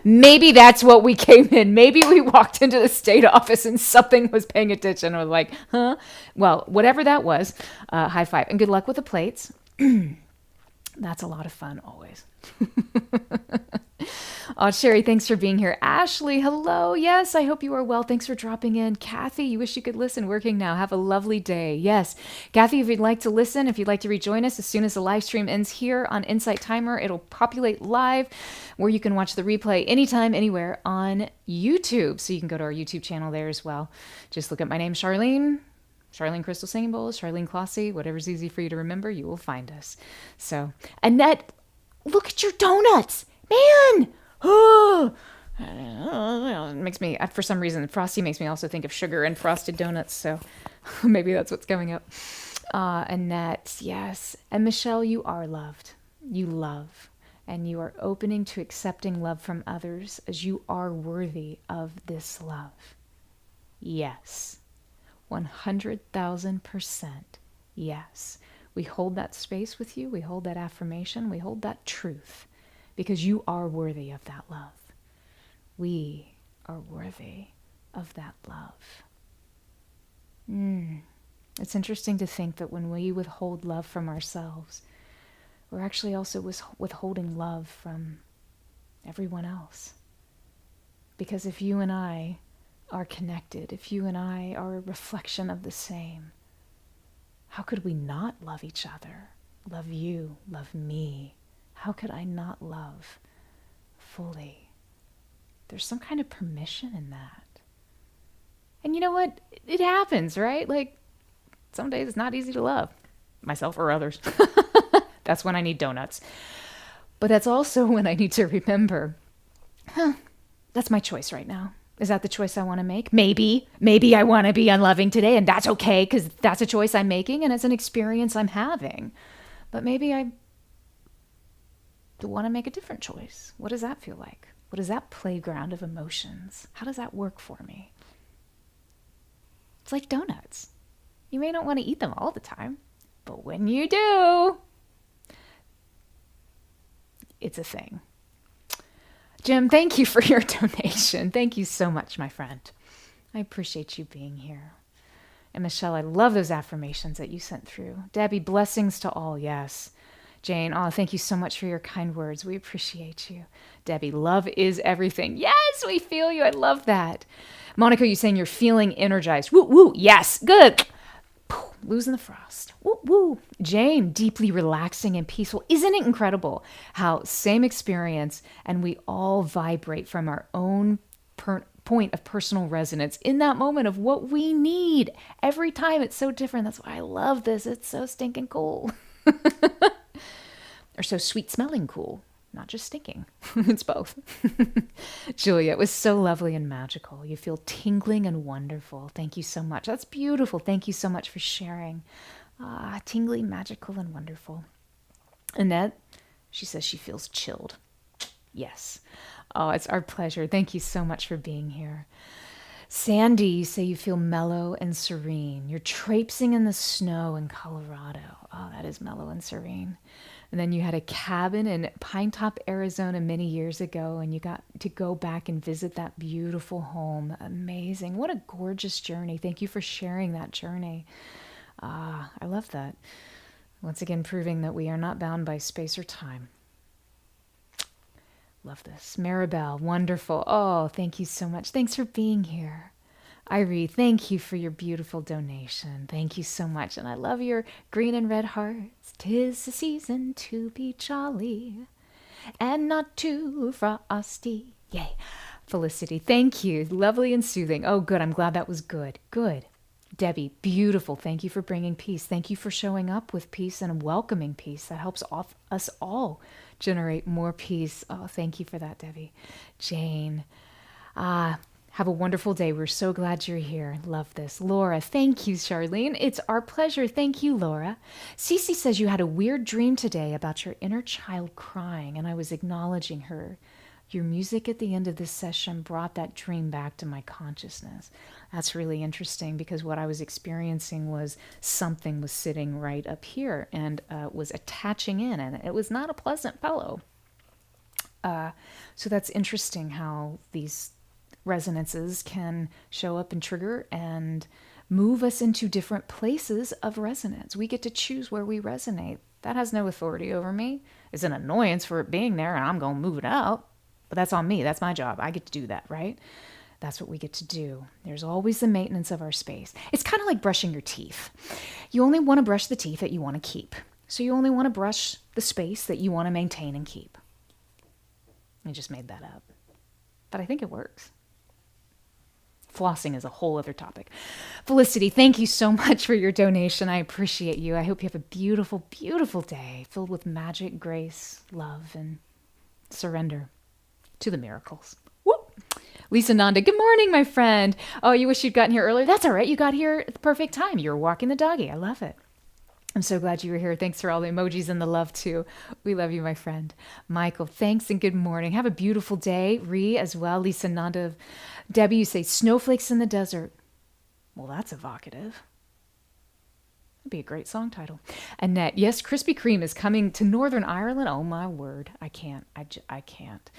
Maybe that's what we came in. Maybe we walked into the state office and something was paying attention. Or like, huh? Well, whatever that was, high five. And good luck with the plates. That's a lot of fun always. Oh, Sherry, thanks for being here. Ashley, hello. Yes, I hope you are well. Thanks for dropping in. Kathy, you wish you could listen. Working now. Have a lovely day. Yes. Kathy, if you'd like to listen, if you'd like to rejoin us as soon as the live stream ends here on Insight Timer, it'll populate live where you can watch the replay anytime, anywhere on YouTube. So you can go to our YouTube channel there as well. Just look at my name, Charlene Crystal Singing Bowls, Charleene Closshey, whatever's easy for you to remember, you will find us. So, Annette, look at your donuts. Man! Oh, it makes me, for some reason, Frosty makes me also think of sugar and frosted donuts. So maybe that's what's coming up. Annette, yes. And Michelle, you are loved. You love. And you are opening to accepting love from others as you are worthy of this love. Yes. 100,000% yes. We hold that space with you. We hold that affirmation. We hold that truth. Because you are worthy of that love. We are worthy of that love. It's interesting to think that when we withhold love from ourselves, we're actually also withholding love from everyone else. Because if you and I are connected, if you and I are a reflection of the same, how could we not love each other? Love you, love me. How could I not love fully? There's some kind of permission in that. And you know what? It happens, right? Like, some days it's not easy to love myself or others. That's when I need donuts. But that's also when I need to remember, that's my choice right now. Is that the choice I want to make? Maybe I want to be unloving today, and that's okay, because that's a choice I'm making, and it's an experience I'm having. But maybe I want to make a different choice. What does that feel like? What is that playground of emotions? How does that work for me? It's like donuts. You may not want to eat them all the time, but when you do, it's a thing. Jim, thank you for your donation. Thank you so much, my friend. I appreciate you being here. And Michelle, I love those affirmations that you sent through. Debbie, blessings to all. Yes. Jane, oh, thank you so much for your kind words. We appreciate you. Debbie, love is everything. Yes, we feel you. I love that. Monica, you saying you're feeling energized. Woo, woo. Yes, good. Losing the frost. Woo, woo. Jane, deeply relaxing and peaceful. Isn't it incredible how same experience and we all vibrate from our own point of personal resonance in that moment of what we need. Every time it's so different. That's why I love this. It's so stinking cool. Or so sweet smelling cool. Not just stinking. It's both. Julia, it was so lovely and magical. You feel tingling and wonderful. Thank you so much. That's beautiful. Thank you so much for sharing. Tingly, magical, and wonderful. Annette, she says she feels chilled. Yes. Oh, it's our pleasure. Thank you so much for being here. Sandy, you say you feel mellow and serene. You're traipsing in the snow in Colorado. Oh, that is mellow and serene. And then you had a cabin in Pinetop, Arizona many years ago, and you got to go back and visit that beautiful home. Amazing. What a gorgeous journey. Thank you for sharing that journey. I love that. Once again, proving that we are not bound by space or time. Love this. Maribel, wonderful. Oh, thank you so much. Thanks for being here. Irie, thank you for your beautiful donation. Thank you so much. And I love your green and red hearts. 'Tis the season to be jolly and not too frosty. Yay. Felicity, thank you. Lovely and soothing. Oh, good. I'm glad that was good. Good. Debbie, beautiful. Thank you for bringing peace. Thank you for showing up with peace and welcoming peace. That helps us all generate more peace. Oh, thank you for that, Debbie. Jane, have a wonderful day. We're so glad you're here. Love this. Laura, thank you, Charlene. It's our pleasure. Thank you, Laura. Cece says you had a weird dream today about your inner child crying, and I was acknowledging her. Your music at the end of this session brought that dream back to my consciousness. That's really interesting because what I was experiencing was something was sitting right up here and was attaching in, and it was not a pleasant fellow. So that's interesting how these resonances can show up and trigger and move us into different places of resonance. We get to choose where we resonate. That has no authority over me. It's an annoyance for it being there, and I'm going to move it out. But that's on me. That's my job. I get to do that, right? That's what we get to do. There's always the maintenance of our space. It's kind of like brushing your teeth. You only want to brush the teeth that you want to keep. So you only want to brush the space that you want to maintain and keep. I just made that up. But I think it works. Flossing is a whole other topic. Felicity, thank you so much for your donation. I appreciate you. I hope you have a beautiful, beautiful day filled with magic, grace, love, and surrender to the miracles. Whoop. Lisa Nanda, good morning, my friend. Oh, you wish you'd gotten here earlier? That's all right. You got here at the perfect time. You were walking the doggy. I love it. I'm so glad you were here. Thanks for all the emojis and the love, too. We love you, my friend. Michael, thanks and good morning. Have a beautiful day. Ree as well. Lisa Nanda. Debbie, you say snowflakes in the desert. Well, that's evocative. That'd be a great song title. Annette, yes, Krispy Kreme is coming to Northern Ireland. Oh, my word. I can't. I can't.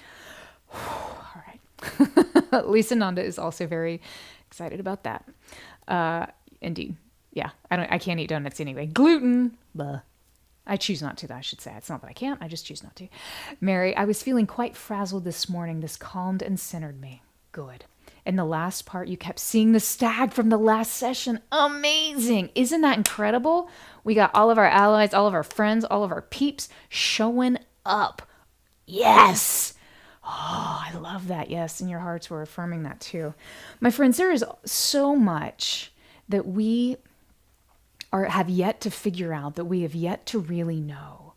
All right. Lisa Nanda is also very excited about that. Indeed. Yeah, I can't eat donuts anyway. Gluten. Blah. I choose not to, I should say. It's not that I can't. I just choose not to. Mary, I was feeling quite frazzled this morning. This calmed and centered me. Good. In the last part, you kept seeing the stag from the last session. Amazing. Isn't that incredible? We got all of our allies, all of our friends, all of our peeps showing up. Yes. Oh, I love that. Yes, and your hearts were affirming that too. My friends, there is so much that we have yet to figure out, that we have yet to really know.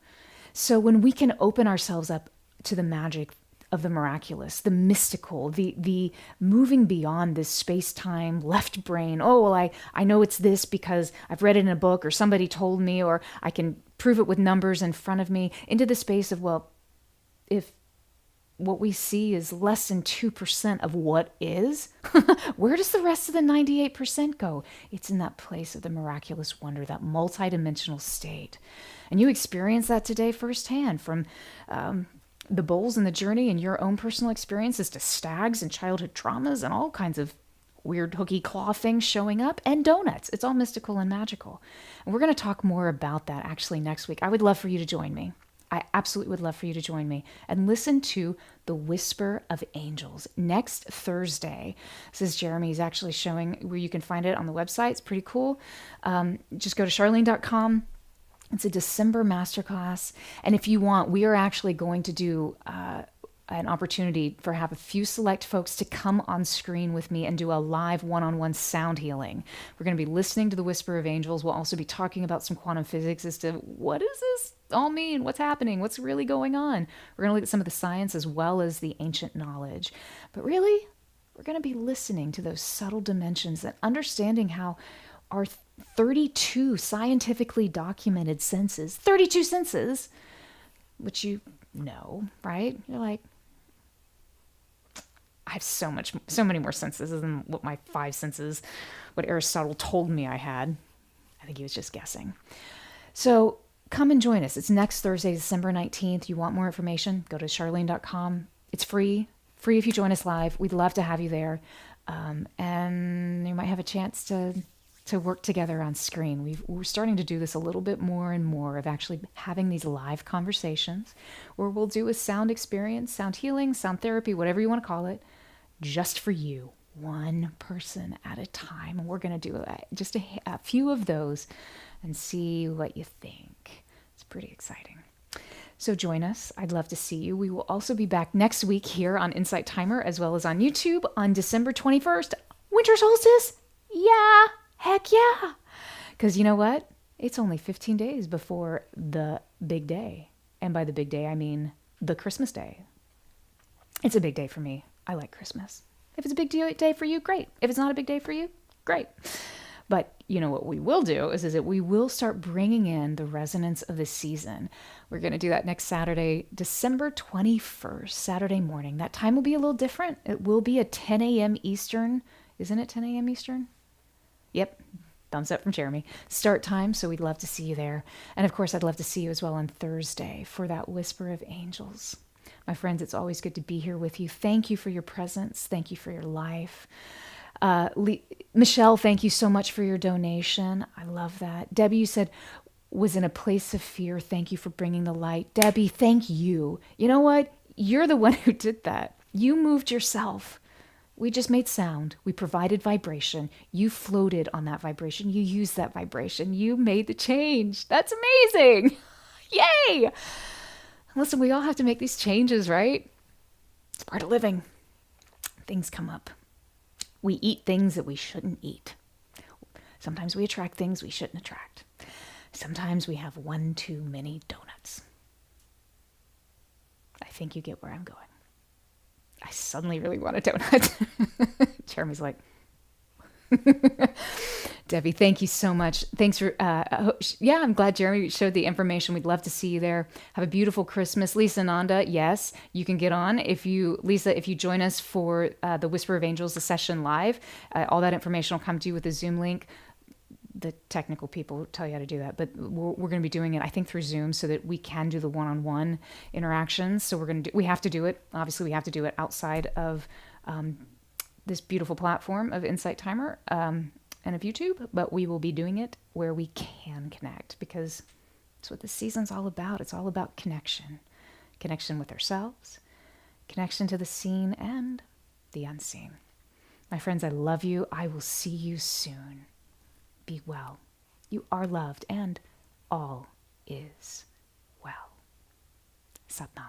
So when we can open ourselves up to the magic of the miraculous, the mystical, the moving beyond this space-time left brain, oh, well, I know it's this because I've read it in a book or somebody told me, or I can prove it with numbers in front of me, into the space of, well, if what we see is less than 2% of what is, where does the rest of the 98% go? It's in that place of the miraculous wonder, that multidimensional state. And you experience that today firsthand from the bowls and the journey and your own personal experiences to stags and childhood traumas and all kinds of weird hooky claw things showing up, and donuts. It's all mystical and magical. And we're going to talk more about that actually next week. I would love for you to join me. I absolutely would love for you to join me and listen to The Whisper of Angels next Thursday. This is Jeremy's actually showing where you can find it on the website. It's pretty cool. Just go to charlene.com. It's a December masterclass. And if you want, we are actually going to do an opportunity for have a few select folks to come on screen with me and do a live one-on-one sound healing. We're going to be listening to The Whisper of Angels. We'll also be talking about some quantum physics as to what does this all mean? What's happening? What's really going on? We're going to look at some of the science as well as the ancient knowledge. But really, we're going to be listening to those subtle dimensions and understanding how our 32 scientifically documented senses, 32 senses, which you know, right? You're like, I have so many more senses than what my 5 senses, what Aristotle told me I had. I think he was just guessing. So come and join us. It's next Thursday, December 19th. You want more information? Go to charlene.com. It's free if you join us live. We'd love to have you there. And you might have a chance to work together on screen. We're starting to do this a little bit more and more of actually having these live conversations where we'll do a sound experience, sound healing, sound therapy, whatever you want to call it, just for you, one person at a time. And we're going to do just a few of those and see what you think. It's pretty exciting. So join us. I'd love to see you. We will also be back next week here on Insight Timer as well as on YouTube on December 21st. Winter solstice. Yeah. Heck yeah. Because you know what? It's only 15 days before the big day. And by the big day, I mean the Christmas day. It's a big day for me. I like Christmas. If it's a big day for you, great. If it's not a big day for you, great. But you know what we will do is that we will start bringing in the resonance of the season. We're going to do that next Saturday, December 21st, Saturday morning. That time will be a little different. It will be at 10 a.m. Eastern. Isn't it 10 a.m. Eastern? Yep. Thumbs up from Jeremy. Start time, so we'd love to see you there. And of course, I'd love to see you as well on Thursday for that Whisper of Angels. My friends, it's always good to be here with you. Thank you for your presence. Thank you for your life. Michelle, thank you so much for your donation. I love that. Debbie, you said, was in a place of fear. Thank you for bringing the light. Debbie, thank you. You know what? You're the one who did that. You moved yourself. We just made sound. We provided vibration. You floated on that vibration. You used that vibration. You made the change. That's amazing. Yay. Listen, we all have to make these changes, right? It's part of living. Things come up. We eat things that we shouldn't eat. Sometimes we attract things we shouldn't attract. Sometimes we have one too many donuts. I think you get where I'm going. I suddenly really want a donut. Jeremy's like, Debbie, thank you so much. Thanks for, I'm glad Jeremy showed the information. We'd love to see you there. Have a beautiful Christmas. Lisa Nanda, yes, you can get on. If you join us for the Whisper of Angels, the session live, all that information will come to you with a Zoom link. The technical people will tell you how to do that, but we're going to be doing it, I think, through Zoom so that we can do the one-on-one interactions. So we have to do it. Obviously, we have to do it outside of this beautiful platform of Insight Timer and of YouTube, but we will be doing it where we can connect because that's what this season's all about. It's all about connection with ourselves, connection to the seen and the unseen. My friends, I love you. I will see you soon. Be well. You are loved and all is well. Sat Nam.